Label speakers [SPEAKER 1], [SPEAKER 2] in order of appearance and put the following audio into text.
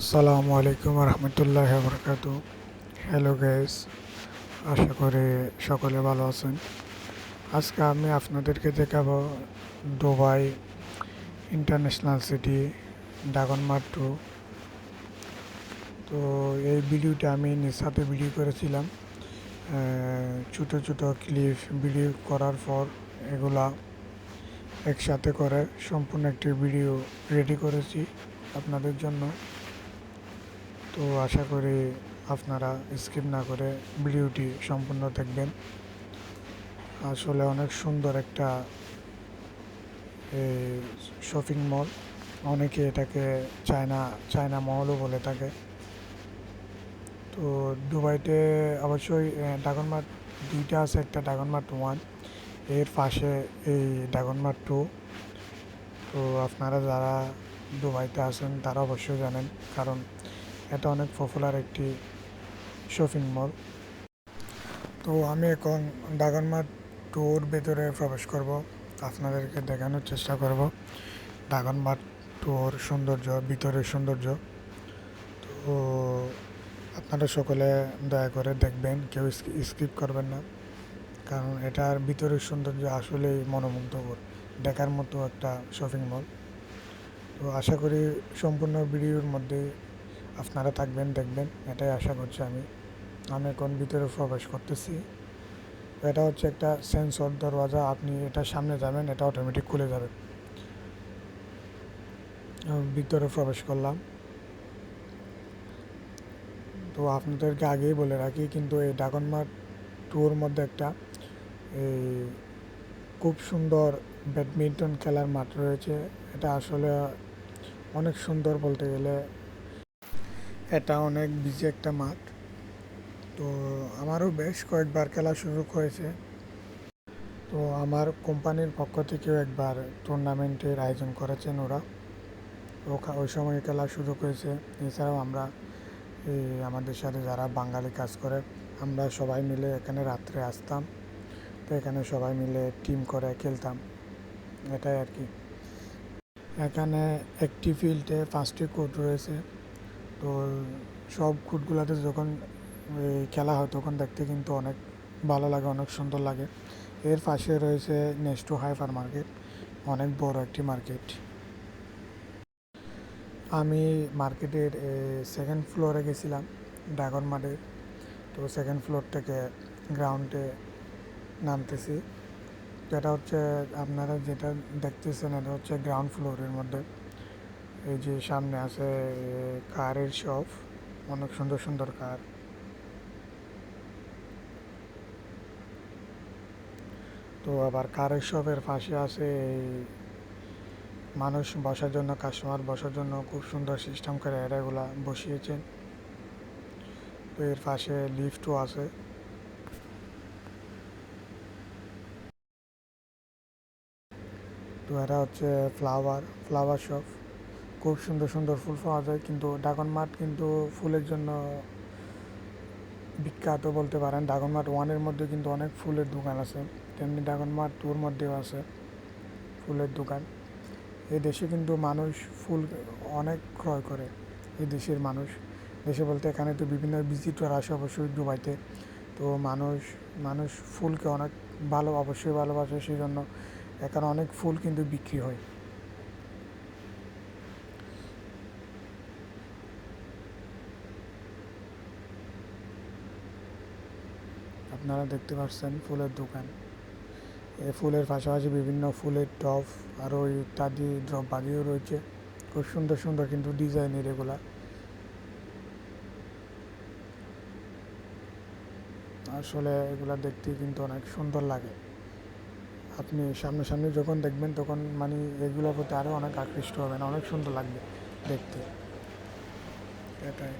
[SPEAKER 1] আসসালামু আলাইকুম রহমতুল্লাহ বরকাত। হ্যালো গাইস, আশা করি সকলে ভালো আছেন। আজকে আমি আপনাদেরকে দেখাবো Dubai international city dragon mart 2। তো এই ভিডিওটা আমি নিজ হাতে ভিডিও করেছিলাম। ছোটো ছোটো ক্লিপ ভিডিও করার পর এগুলা একসাথে করে সম্পূর্ণ একটি ভিডিও রেডি করেছি আপনাদের জন্য। তো আশা করি আপনারা স্কিপ না করে ভিডিওটি সম্পূর্ণ দেখবেন। আসলে অনেক সুন্দর একটা শপিং মল, অনেকে এটাকে চায়না চায়না মলও বলে থাকে। তো দুবাইতে অবশ্যই ড্রাগন মার্ট দুইটা আছে, একটা ড্রাগন মার্ট 1, এর পাশে এই ড্রাগন মার্ট 2। তো আপনারা যারা দুবাইতে আছেন তারা অবশ্যই জানেন, কারণ এটা অনেক পপুলার একটি শপিং মল। তো আমি এখন ড্রাগন মার্ট 2-র ভেতরে প্রবেশ করব, আপনাদেরকে দেখানোর চেষ্টা করব ড্রাগন মার্ট 2-র সৌন্দর্য, ভিতরের সৌন্দর্য। তো আপনারা সকলে দয়া করে দেখবেন, কেউ স্কিপ করবেন না, কারণ এটার ভিতরের সৌন্দর্য আসলেই মনোমুগ্ধকর, দেখার মতো একটা শপিং মল। তো আশা করি সম্পূর্ণ ভিডিওর মধ্যে আপনারা থাকবেন, দেখবেন, এটাই আশা করছি আমি এখন ভিতরে প্রবেশ করতেছি। এটা হচ্ছে একটা সেন্সর দরওয়াজা, আপনি এটার সামনে যাবেন, এটা অটোমেটিক খুলে যাবে। ভিতরে প্রবেশ করলাম। তো আপনাদেরকে আগেই বলে রাখি, কিন্তু এই ড্রাগন মার্ট 2-র মধ্যে একটা এই খুব সুন্দর ব্যাডমিন্টন খেলার মাঠ রয়েছে। এটা আসলে অনেক সুন্দর বলতে গেলে, এটা অনেক বিজি একটা মাঠ। তো আমারও বেশ কয়েকবার খেলার সুযোগ হয়েছে। তো আমার কোম্পানির পক্ষ থেকেও একবার টুর্নামেন্টের আয়োজন করেছেন ওরা, ওই সময় খেলার সুযোগ হয়েছে। এছাড়াও আমরা আমাদের সাথে যারা বাঙালি কাজ করে, আমরা সবাই মিলে এখানে রাত্রে আসতাম। তো এখানে সবাই মিলে টিম করে খেলতাম, এটাই আর কি। এখানে একটি ফিল্ডে 5টি কোর্ট রয়েছে। তো সব কোর্টগুলোতে যখন খেলা হয় তখন দেখতে কিন্তু অনেক ভালো লাগে, অনেক সুন্দর লাগে। এর পাশে রয়েছে নেস্টো হাইপার মার্কেট, অনেক বড় একটি মার্কেট। আমি মার্কেটের সেকেন্ড ফ্লোরে গেছিলাম ড্রাগন মার্টের। তো সেকেন্ড ফ্লোর থেকে গ্রাউন্ডে নামতেছি। এটা হচ্ছে আপনারা যেটা দেখতেছেন, এটা হচ্ছে গ্রাউন্ড ফ্লোরের মধ্যে। এই যে সামনে আছে কারের শপ, অনেক সুন্দর সুন্দর কার। তো আবার কারের শপের পাশে আছে এই মানুষ বসার জন্য, কাস্টমার বসার জন্য খুব সুন্দর সিস্টেম করে এগুলা বসিয়েছেন। তো এর পাশে লিফটও আছে। তো এটা হচ্ছে ফ্লাওয়ার শপ, খুব সুন্দর সুন্দর ফুল পাওয়া যায়। কিন্তু ড্রাগন মার্ট কিন্তু ফুলের জন্য বিখ্যাত বলতে পারেন। ড্রাগন মার্ট 1-এর মধ্যে কিন্তু অনেক ফুলের দোকান আছে, তেমনি ড্রাগন মার্ট 2-র মধ্যেও আছে ফুলের দোকান। এই দেশে কিন্তু মানুষ ফুল অনেক ক্রয় করে। এই দেশের মানুষ, দেশে বলতে এখানে তো বিভিন্ন ভিজিটর আসে অবশ্যই দুবাইতে। তো মানুষ ফুলকে অনেক অবশ্যই ভালোবাসে, সেই জন্য এখানে অনেক ফুল কিন্তু বিক্রি হয়। আপনারা দেখতে পাচ্ছেন ফুলের দোকান। এই ফুলের পাশাপাশি বিভিন্ন ফুলের টব আরও ইত্যাদি দ্রব্যাদিও রয়েছে, খুব সুন্দর সুন্দর কিন্তু ডিজাইনের এগুলা। আসলে এগুলা দেখতে কিন্তু অনেক সুন্দর লাগে। আপনি সামনাসামনি যখন দেখবেন তখন মানে এগুলোর প্রতি আরও অনেক আকৃষ্ট হবেন, অনেক সুন্দর লাগবে দেখতে, এটাই।